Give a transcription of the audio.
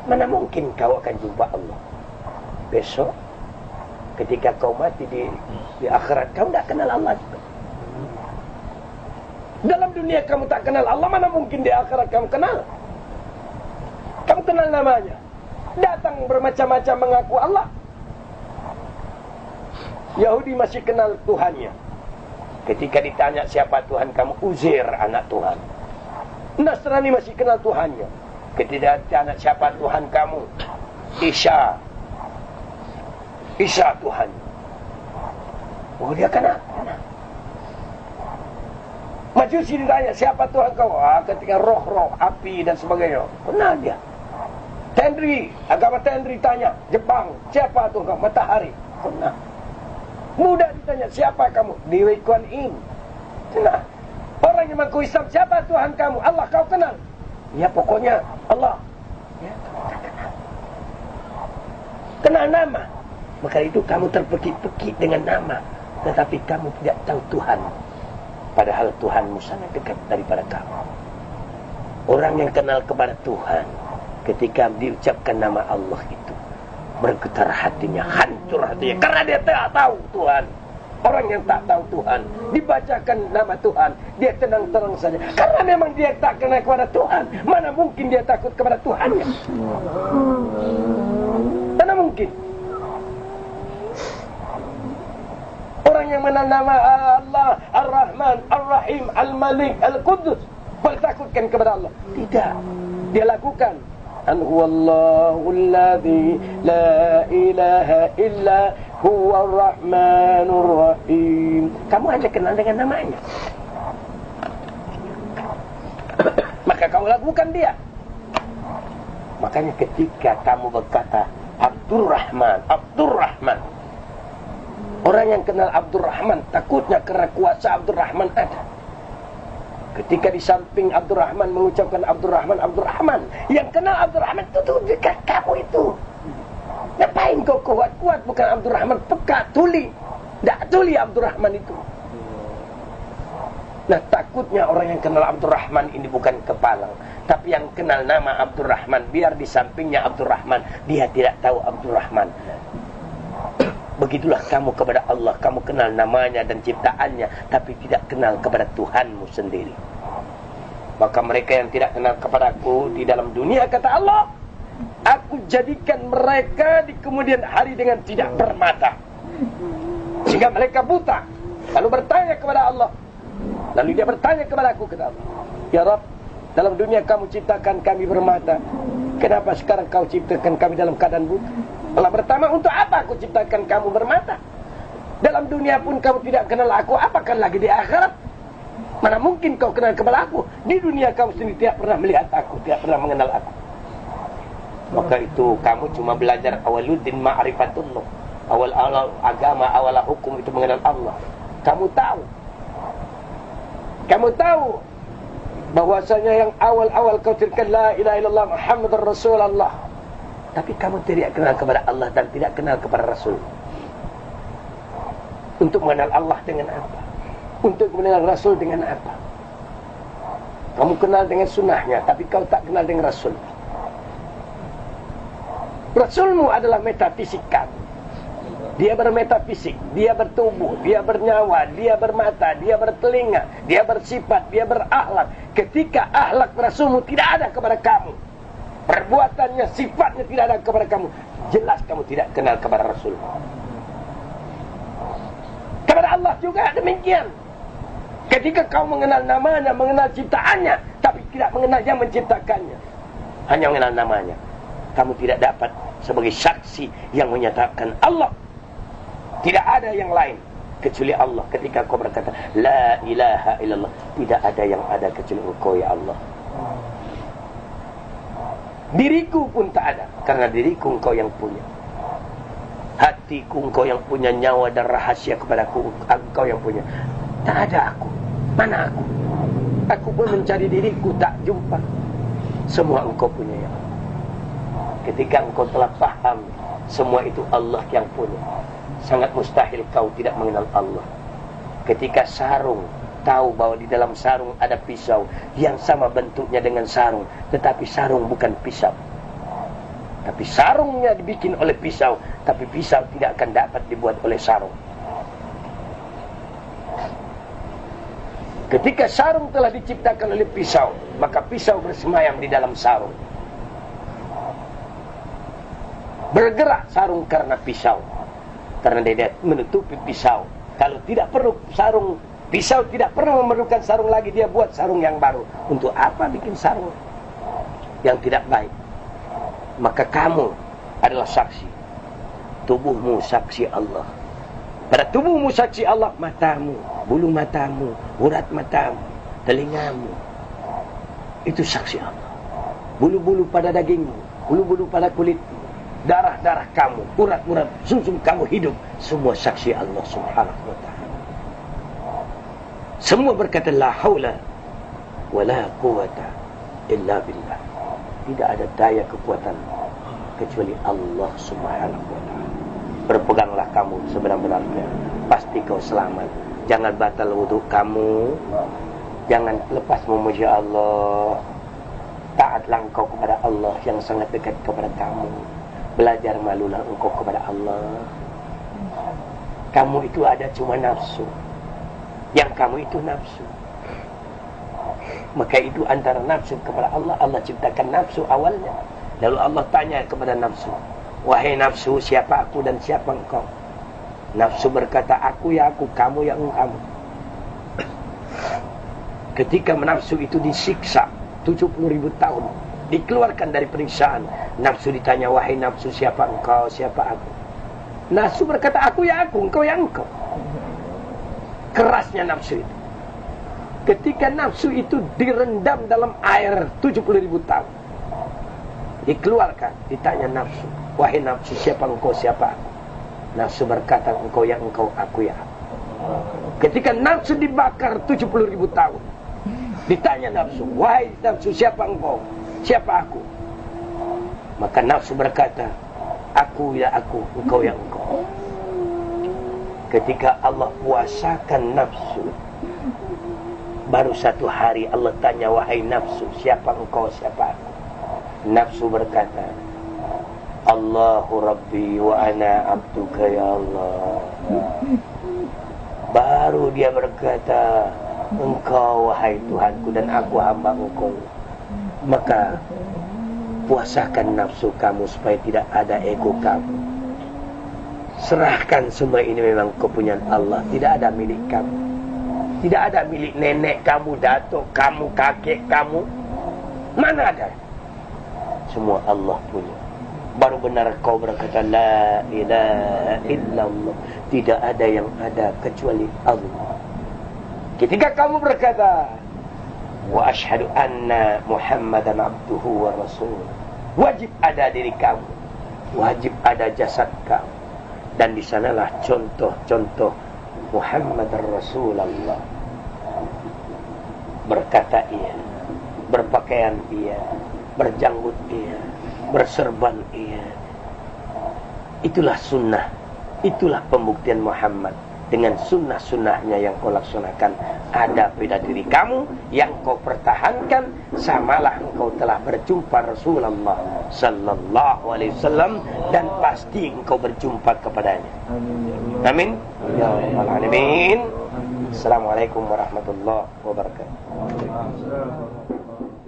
Mana mungkin kau akan jumpa Allah besok ketika kau mati di akhirat. Kau tidak kenal Allah juga. Dalam dunia kamu tak kenal Allah, mana mungkin di akhirat kamu kenal? Kamu kenal namanya, datang bermacam-macam mengaku Allah. Yahudi masih kenal Tuhannya. Ketika ditanya siapa Tuhan kamu, Uzair anak Tuhan. Nasrani masih kenal Tuhannya. Ketika ditanya siapa Tuhan kamu, Isa Tuhan. Oh, dia kenal. Majusi ditanya siapa Tuhan kau, ketika roh-roh, api dan sebagainya, kenal dia. Tendri, agama Tendri tanya, Jepang, siapa Tuhan kau? Matahari, kenal. Buddha ditanya siapa kamu, Dewi Kuan Im, kenal. Orang yang mengaku Islam, siapa Tuhan kamu? Allah, kau kenal? Ya pokoknya Allah. Ya, kau kenal. Kenal nama. Maka itu kamu terpekik-pekik dengan nama, tetapi kamu tidak tahu Tuhan. Padahal Tuhanmu sangat dekat daripada kamu. Orang yang kenal kepada Tuhan, ketika diucapkan nama Allah itu, bergetar hatinya, hancur hatinya, karena dia tak tahu Tuhan. Orang yang tak tahu Tuhan, dibacakan nama Tuhan, dia tenang-tenang saja, karena memang dia tak kenal kepada Tuhan. Mana mungkin dia takut kepada Tuhannya? Mana mungkin? Orang yang mengenal nama Allah, Ar-Rahman, Ar-Rahim, Al-Malik, Al-Quddus, bertakutkan kepada Allah? Tidak. Dia lakukan. An huwallahu alladhi la ilaha illa huwa ar-Rahmanur Rahim. Kamu hanya kenal dengan namanya. Maka kamu lakukan dia. Makanya ketika kamu berkata Abdurrahman, Abdurrahman, orang yang kenal Abdurrahman takutnya karena kuasa Abdurrahman ada. Ketika di samping Abdurrahman mengucapkan Abdurrahman, Abdurrahman, yang kenal Abdurrahman itu tuh dekat kamu itu. Ngapain kau kuat-kuat? Bukan Abdurrahman, peka, tuli. Tak tuli Abdurrahman itu. Nah, takutnya orang yang kenal Abdurrahman ini bukan kepalang, tapi yang kenal nama Abdurrahman, biar di sampingnya Abdurrahman, dia tidak tahu Abdurrahman. Begitulah kamu kepada Allah. Kamu kenal namanya dan ciptaannya, tapi tidak kenal kepada Tuhanmu sendiri. Maka mereka yang tidak kenal kepadaku di dalam dunia, kata Allah, aku jadikan mereka di kemudian hari dengan tidak bermata, sehingga mereka buta. Lalu bertanya kepada Allah. Lalu dia bertanya kepada aku, kata Allah, ya Rabb, dalam dunia kamu ciptakan kami bermata, kenapa sekarang kau ciptakan kami dalam keadaan buta? Allah bertanya, untuk apa aku ciptakan kamu bermata? Dalam dunia pun kamu tidak kenal aku, apakah lagi di akhirat? Mana mungkin kau kenal kepada aku? Di dunia kamu sendiri tidak pernah melihat aku, tidak pernah mengenal aku. Maka itu kamu cuma belajar awaluddin ma'rifatullah. Awal agama, awal hukum itu mengenal Allah. Kamu tahu bahwasanya yang awal-awal kau tirkan la ilaha illallah Muhammadar Rasulullah. Tapi kamu tidak kenal kepada Allah dan tidak kenal kepada Rasul. Untuk mengenal Allah dengan apa? Untuk mengenal Rasul dengan apa? Kamu kenal dengan sunnahnya, tapi kau tak kenal dengan Rasul. Rasulmu adalah metafisik kamu. Dia bermetafisik, dia bertubuh, dia bernyawa, dia bermata, dia bertelinga, dia bersifat, dia berakhlak. Ketika akhlak Rasulmu tidak ada kepada kamu, perbuatannya, sifatnya tidak ada kepada kamu, jelas kamu tidak kenal kepada Rasul. Kepada Allah juga demikian. Ketika kau mengenal namanya, mengenal ciptaannya, tapi tidak mengenal yang menciptakannya, hanya mengenal namanya, kamu tidak dapat sebagai saksi yang menyatakan Allah. Tidak ada yang lain kecuali Allah. Ketika kau berkata la ilaha illallah, tidak ada yang ada kecuali Engkau ya Allah. Diriku pun tak ada, karena diriku Engkau yang punya. Hatiku Engkau yang punya, nyawa dan rahasia kepadaku Engkau yang punya. Tak ada aku. Mana aku? Aku pun mencari diriku, tak jumpa. Semua Engkau punya ya Allah. Ketika engkau telah paham semua itu Allah yang punya, sangat mustahil kau tidak mengenal Allah. Ketika sarung, tahu bahwa di dalam sarung ada pisau yang sama bentuknya dengan sarung, tetapi sarung bukan pisau. Tapi sarungnya dibikin oleh pisau, tapi pisau tidak akan dapat dibuat oleh sarung. Ketika sarung telah diciptakan oleh pisau, maka pisau bersemayam di dalam sarung. Bergerak sarung karena pisau, karena dia menutupi pisau. Kalau tidak perlu sarung, pisau tidak perlu memerlukan sarung lagi, dia buat sarung yang baru. Untuk apa bikin sarung yang tidak baik? Maka kamu adalah saksi. Tubuhmu saksi Allah. Pada tubuhmu saksi Allah, matamu, bulu matamu, urat matamu, telingamu, itu saksi Allah. Bulu-bulu pada dagingmu, bulu-bulu pada kulitmu, darah-darah kamu, urat-urat sumsum kamu hidup, semua saksi Allah Subhanahu wa ta'ala. Semua berkata la haula wala quwata illa billah. Tidak ada daya kekuatan kecuali Allah Subhanahu wa ta'ala. Berpeganglah kamu sebenar-benarnya, pasti kau selamat. Jangan batal wudhu kamu, jangan lepas memuji Allah. Taatlah engkau kepada Allah yang sangat dekat kepada kamu. Belajar malulah engkau kepada Allah. Kamu itu ada cuma nafsu. Yang kamu itu nafsu. Maka itu antara nafsu kepada Allah. Allah ciptakan nafsu awalnya. Lalu Allah tanya kepada nafsu, wahai nafsu, siapa aku dan siapa engkau? Nafsu berkata, aku ya aku, kamu ya kamu. Ketika nafsu itu disiksa 70.000 tahun, dikeluarkan dari periksaan, nafsu ditanya, wahai nafsu, siapa engkau, siapa aku? Nafsu berkata, aku ya aku, engkau ya engkau. Kerasnya nafsu itu. Ketika nafsu itu direndam dalam air 70.000 tahun, dikeluarkan, ditanya nafsu, wahai nafsu, siapa engkau, siapa aku? Nafsu berkata, engkau ya engkau, aku ya aku. Ketika nafsu dibakar 70.000 tahun, ditanya nafsu, wahai nafsu, siapa engkau, siapa aku? Maka nafsu berkata, aku ya aku, engkau ya engkau. Ketika Allah puasakan nafsu, baru satu hari Allah tanya, wahai nafsu, siapa engkau, siapa aku? Nafsu berkata, Allahu Rabbi wa ana abduka ya Allah. Baru dia berkata, engkau wahai Tuhanku dan aku hamba engkau. Maka puasakan nafsu kamu supaya tidak ada ego kamu. Serahkan semua ini memang kepunyaan Allah, tidak ada milik kamu. Tidak ada milik nenek kamu, datuk kamu, kakek kamu. Mana ada? Semua Allah punya. Baru benar kau berkata la ilaha illallah. Tidak ada yang ada kecuali Allah. Ketika kamu berkata wa asyhadu anna Muhammadan abduhu wa rasul, wajib ada diri kamu, wajib ada jasad kamu. Dan di sanalah contoh-contoh Muhammad Rasulullah. Berkata iya, berpakaian iya, berjanggut iya, berserban iya. Itulah sunnah, itulah pembuktian Muhammad. Dengan sunnah-sunnahnya yang kau laksanakan, ada pada diri kamu yang kau pertahankan, samalah engkau telah berjumpa Rasulullah sallallahu alaihi wasallam, dan pasti engkau berjumpa kepadanya. Amin ya rabbal alamin. Assalamualaikum warahmatullahi wabarakatuh.